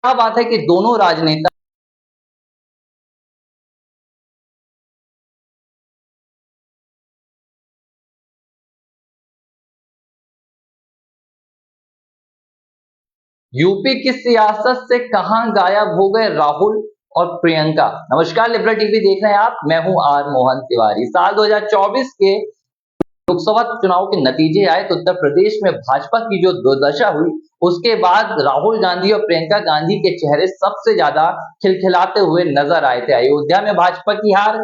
क्या बात है कि दोनों राजनेता यूपी की सियासत से कहां गायब हो गए राहुल और प्रियंका। नमस्कार, लिबरल टीवी देख रहे हैं आप। मैं हूं आर मोहन तिवारी। साल 2024 के लोकसभा चुनाव के नतीजे आए तो उत्तर प्रदेश में भाजपा की जो दुर्दशा हुई, उसके बाद राहुल गांधी और प्रियंका गांधी के चेहरे सबसे ज्यादा खिलखिलाते हुए नजर आए थे। अयोध्या में भाजपा की हार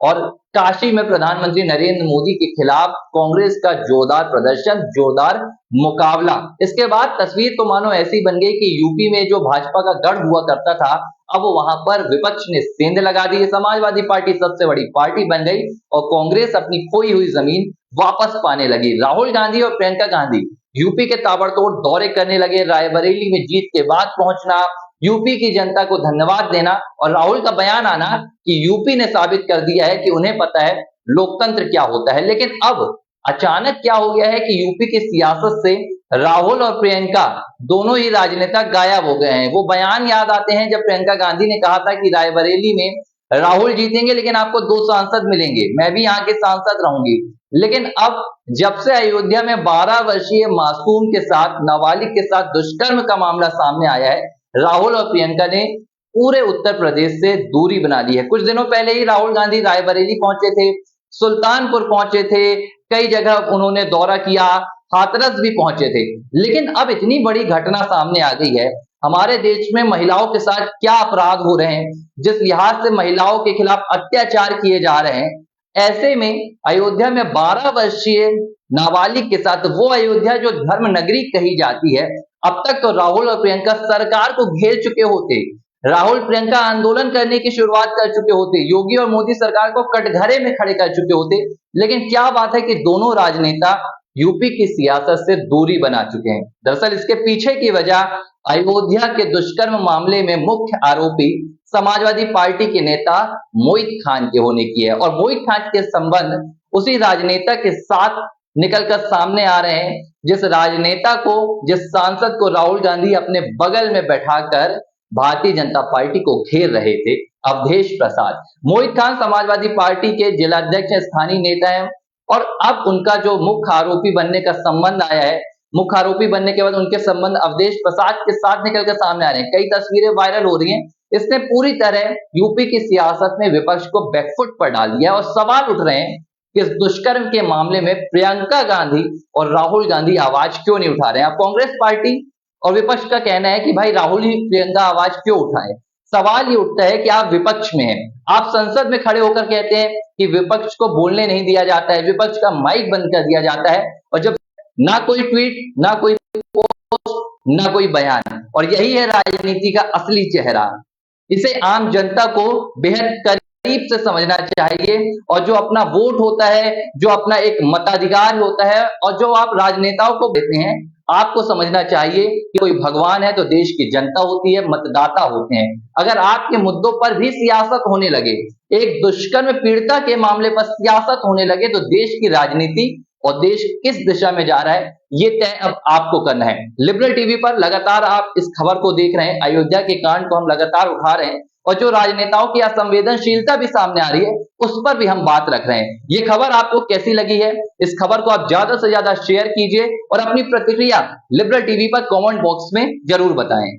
और काशी में प्रधानमंत्री नरेंद्र मोदी के खिलाफ कांग्रेस का जोरदार प्रदर्शन, जोरदार मुकाबला। इसके बाद तस्वीर तो मानो ऐसी बन गई कि यूपी में जो भाजपा का गढ़ हुआ करता था, अब वहां पर विपक्ष ने सेंध लगा दी। समाजवादी पार्टी सबसे बड़ी पार्टी बन गई और कांग्रेस अपनी खोई हुई जमीन वापस पाने लगी। राहुल गांधी और प्रियंका गांधी यूपी के ताबड़तोड़ दौरे करने लगे। रायबरेली में जीत के बाद पहुंचना, यूपी की जनता को धन्यवाद देना और राहुल का बयान आना कि यूपी ने साबित कर दिया है कि उन्हें पता है लोकतंत्र क्या होता है। लेकिन अब अचानक क्या हो गया है कि यूपी की सियासत से राहुल और प्रियंका दोनों ही राजनेता गायब हो गए हैं। वो बयान याद आते हैं जब प्रियंका गांधी ने कहा था कि रायबरेली में राहुल जीतेंगे लेकिन आपको 2 सांसद मिलेंगे, मैं भी यहाँ के सांसद रहूंगी। लेकिन अब जब से अयोध्या में 12 वर्षीय मासूम के साथ, नाबालिग के साथ दुष्कर्म का मामला सामने आया है, राहुल और प्रियंका ने पूरे उत्तर प्रदेश से दूरी बना ली है। कुछ दिनों पहले ही राहुल गांधी रायबरेली पहुंचे थे, सुल्तानपुर पहुंचे थे, कई जगह उन्होंने दौरा किया, हाथरस भी पहुंचे थे। लेकिन अब इतनी बड़ी घटना सामने आ गई है, हमारे देश में महिलाओं के साथ क्या अपराध हो रहे हैं, जिस लिहाज से महिलाओं के खिलाफ अत्याचार किए जा रहे हैं, ऐसे में अयोध्या में 12 वर्षीय नाबालिग के साथ, वो अयोध्या जो धर्म नगरी कही जाती है, अब तक तो राहुल और प्रियंका सरकार को घेर चुके होते। राहुल प्रियंका आंदोलन करने की शुरुआत कर चुके होते, योगी और मोदी सरकार को कटघरे में खड़े कर चुके होते। लेकिन क्या बात है कि दोनों राजनेता यूपी की सियासत से दूरी बना चुके हैं। दरअसल इसके पीछे की वजह अयोध्या के दुष्कर्म मामले में मुख्य आरोपी समाजवादी पार्टी के नेता मोहित खान के होने की है। और मोहित खान के संबंध उसी राजनेता के साथ निकलकर सामने आ रहे हैं, जिस राजनेता को, जिस सांसद को राहुल गांधी अपने बगल में बैठाकर भारतीय जनता पार्टी को घेर रहे थे, अवधेश प्रसाद। मोहित खान समाजवादी पार्टी के जिलाध्यक्ष स्थानीय नेता हैं और अब उनका जो मुख्य आरोपी बनने का संबंध आया है, मुख्य आरोपी बनने के बाद उनके संबंध अवधेश प्रसाद के साथ निकलकर सामने आ रहे हैं। कई तस्वीरें वायरल हो रही हैं। इसने पूरी तरह यूपी की सियासत में विपक्ष को बैकफुट पर डाल दिया और सवाल उठ रहे हैं कि इस दुष्कर्म के मामले में प्रियंका गांधी और राहुल गांधी आवाज क्यों नहीं उठा रहे हैं। अब कांग्रेस पार्टी और विपक्ष का कहना है कि भाई राहुल ही प्रियंका आवाज क्यों उठाए। सवाल ये उठता है कि आप विपक्ष में हैं, आप संसद में खड़े होकर कहते हैं कि विपक्ष को बोलने नहीं दिया जाता है, विपक्ष का माइक बंद कर दिया जाता है, और जब ना कोई ट्वीट, ना कोई पोस्ट, ना कोई बयान, और यही है राजनीति का असली चेहरा। इसे आम जनता को बेहद करीब से समझना चाहिए और जो अपना वोट होता है, जो अपना एक मताधिकार होता है और जो आप राजनेताओं को देते हैं, आपको समझना चाहिए कि कोई भगवान है तो देश की जनता होती है, मतदाता होते हैं। अगर आपके मुद्दों पर भी सियासत होने लगे, एक दुष्कर्म पीड़िता के मामले पर सियासत होने लगे, तो देश की राजनीति और देश किस दिशा में जा रहा है, ये तय अब आपको करना है। लिबरल टीवी पर लगातार आप इस खबर को देख रहे हैं, अयोध्या के कांड को हम लगातार उठा रहे हैं और जो राजनेताओं की असंवेदनशीलता भी सामने आ रही है, उस पर भी हम बात रख रहे हैं। ये खबर आपको कैसी लगी है? इस खबर को आप ज्यादा से ज्यादा शेयर कीजिए और अपनी प्रतिक्रिया लिबरल टीवी पर कमेंट बॉक्स में जरूर बताएं।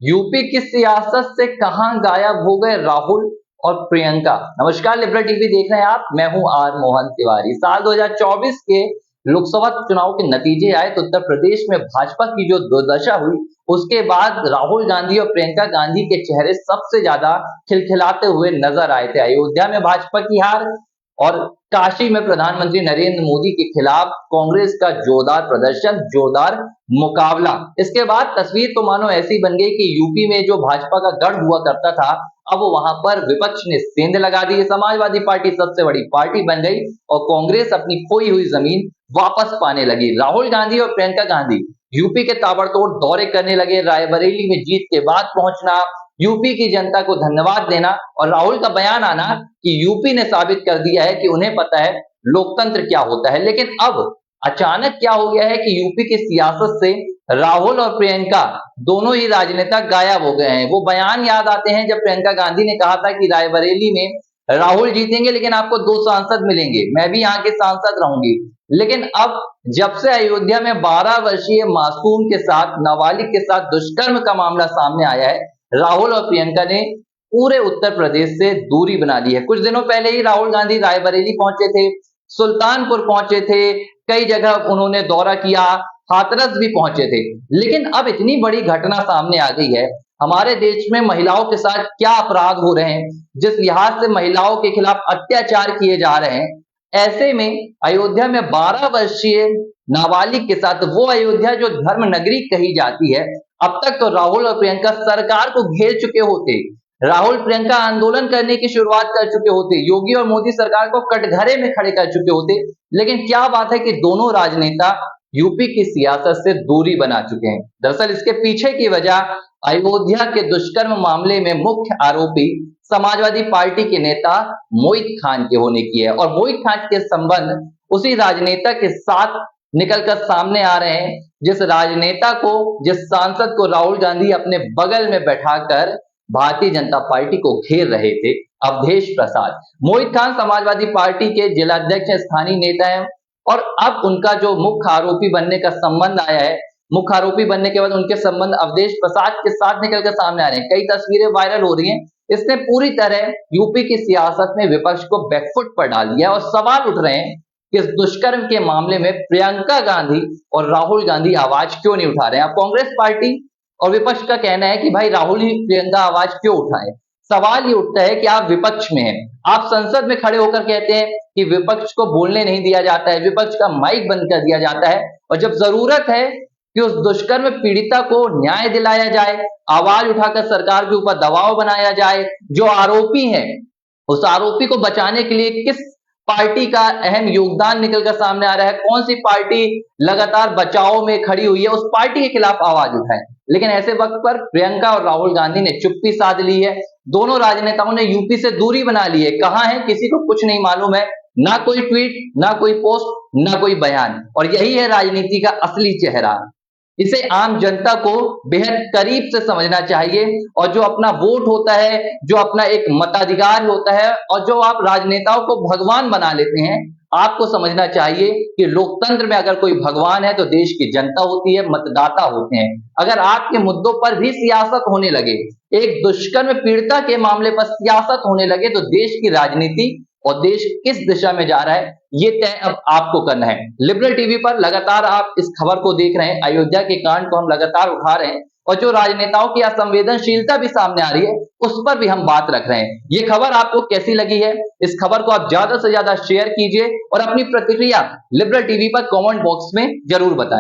यूपी की सियासत से कहां गायब हो गए राहुल और प्रियंका। नमस्कार, लिबरल टीवी देख रहे हैं आप। मैं हूं आर मोहन तिवारी। साल 2024 के लोकसभा चुनाव के नतीजे आए तो उत्तर प्रदेश में भाजपा की जो दुर्दशा हुई, उसके बाद राहुल गांधी और प्रियंका गांधी के चेहरे सबसे ज्यादा खिलखिलाते हुए नजर आए थे। अयोध्या में भाजपा की हार और काशी में प्रधानमंत्री नरेंद्र मोदी के खिलाफ कांग्रेस का जोरदार प्रदर्शन, जोरदार मुकाबला। इसके बाद तस्वीर तो मानो ऐसी बन गई कि यूपी में जो भाजपा का गढ़ हुआ करता था, अब वहां पर विपक्ष ने सेंध लगा दी। समाजवादी पार्टी सबसे बड़ी पार्टी बन गई और कांग्रेस अपनी खोई हुई जमीन वापस पाने लगी। राहुल गांधी और प्रियंका गांधी यूपी के ताबड़तोड़ दौरे करने लगे। रायबरेली में जीत के बाद पहुंचना, यूपी की जनता को धन्यवाद देना और राहुल का बयान आना कि यूपी ने साबित कर दिया है कि उन्हें पता है लोकतंत्र क्या होता है। लेकिन अब अचानक क्या हो गया है कि यूपी की सियासत से राहुल और प्रियंका दोनों ही राजनेता गायब हो गए हैं। वो बयान याद आते हैं जब प्रियंका गांधी ने कहा था कि रायबरेली में राहुल जीतेंगे लेकिन आपको 2 सांसद मिलेंगे, मैं भी यहाँ के सांसद रहूंगी। लेकिन अब जब से अयोध्या में 12 वर्षीय मासूम के साथ, नाबालिग के साथ दुष्कर्म का मामला सामने आया है, राहुल और प्रियंका ने पूरे उत्तर प्रदेश से दूरी बना ली है। कुछ दिनों पहले ही राहुल गांधी रायबरेली पहुंचे थे, सुल्तानपुर पहुंचे थे, कई जगह उन्होंने दौरा किया, हाथरस भी पहुंचे थे। लेकिन अब इतनी बड़ी घटना सामने आ गई है, हमारे देश में महिलाओं के साथ क्या अपराध हो रहे हैं, जिस लिहाज से महिलाओं के खिलाफ अत्याचार किए जा रहे हैं, ऐसे में अयोध्या में 12 वर्षीय नाबालिग के साथ, वो अयोध्या जो धर्म नगरी कही जाती है, अब तक तो राहुल और प्रियंका सरकार को घेर चुके होते, राहुल प्रियंका आंदोलन करने की शुरुआत कर चुके होते, योगी और मोदी सरकार को कटघरे में खड़े कर चुके होते। लेकिन क्या बात है कि दोनों राजनेता यूपी की सियासत से दूरी बना चुके हैं। दरअसल इसके पीछे की वजह अयोध्या के दुष्कर्म मामले में मुख्य आरोपी समाजवादी पार्टी के नेता मोहित खान के होने की है, और मोहित खान के संबंध उसी राजनेता के साथ निकलकर सामने आ रहे हैं, जिस राजनेता को, जिस सांसद को राहुल गांधी अपने बगल में बैठाकर भारतीय जनता पार्टी को घेर रहे थे, अवधेश प्रसाद। मोहित खान समाजवादी पार्टी के जिलाध्यक्ष स्थानीय नेता हैं, और अब उनका जो मुख्य आरोपी बनने का संबंध आया है, मुख्य आरोपी बनने के बाद उनके संबंध अवधेश प्रसाद के साथ निकलकर सामने आ रहे हैं। कई तस्वीरें वायरल हो रही हैं। इसने पूरी तरह यूपी की सियासत में विपक्ष को बैकफुट पर डाल दिया, और सवाल उठ रहे हैं कि इस दुष्कर्म के मामले में प्रियंका गांधी और राहुल गांधी आवाज क्यों नहीं उठा रहे हैं। अब कांग्रेस पार्टी और विपक्ष का कहना है कि भाई राहुल ही प्रियंका आवाज क्यों उठाए। सवाल ये उठता है कि आप विपक्ष में हैं, आप संसद में खड़े होकर कहते हैं कि विपक्ष को बोलने नहीं दिया जाता है, विपक्ष का माइक बंद कर दिया जाता है, और जब जरूरत है कि उस दुष्कर्म पीड़िता को न्याय दिलाया जाए, आवाज उठाकर सरकार के ऊपर दबाव बनाया जाए, जो आरोपी है उस आरोपी को बचाने के लिए किस पार्टी का अहम योगदान निकलकर सामने आ रहा है, कौन सी पार्टी लगातार बचाव में खड़ी हुई है, उस पार्टी के खिलाफ आवाज उठाए। लेकिन ऐसे वक्त पर प्रियंका और राहुल गांधी ने चुप्पी साध ली है। दोनों राजनेताओं ने यूपी से दूरी बना ली है। कहां है किसी को कुछ नहीं मालूम है, ना कोई ट्वीट, ना कोई पोस्ट, ना कोई बयान, और यही है राजनीति का असली चेहरा। इसे आम जनता को बेहद करीब से समझना चाहिए, और जो अपना वोट होता है, जो अपना एक मताधिकार होता है, और जो आप राजनेताओं को भगवान बना लेते हैं, आपको समझना चाहिए कि लोकतंत्र में अगर कोई भगवान है तो देश की जनता होती है, मतदाता होते हैं। अगर आपके मुद्दों पर भी सियासत होने लगे, एक दुष्कर्म पीड़िता के मामले पर सियासत होने लगे, तो देश की राजनीति और देश किस दिशा में जा रहा है, ये तय अब आपको करना है। लिबरल टीवी पर लगातार आप इस खबर को देख रहे हैं, अयोध्या के कांड को हम लगातार उठा रहे हैं, और जो राजनेताओं की असंवेदनशीलता भी सामने आ रही है, उस पर भी हम बात रख रहे हैं। ये खबर आपको कैसी लगी है? इस खबर को आप ज्यादा से ज्यादा शेयर कीजिए, और अपनी प्रतिक्रिया लिबरल टीवी पर कमेंट बॉक्स में जरूर बताएं।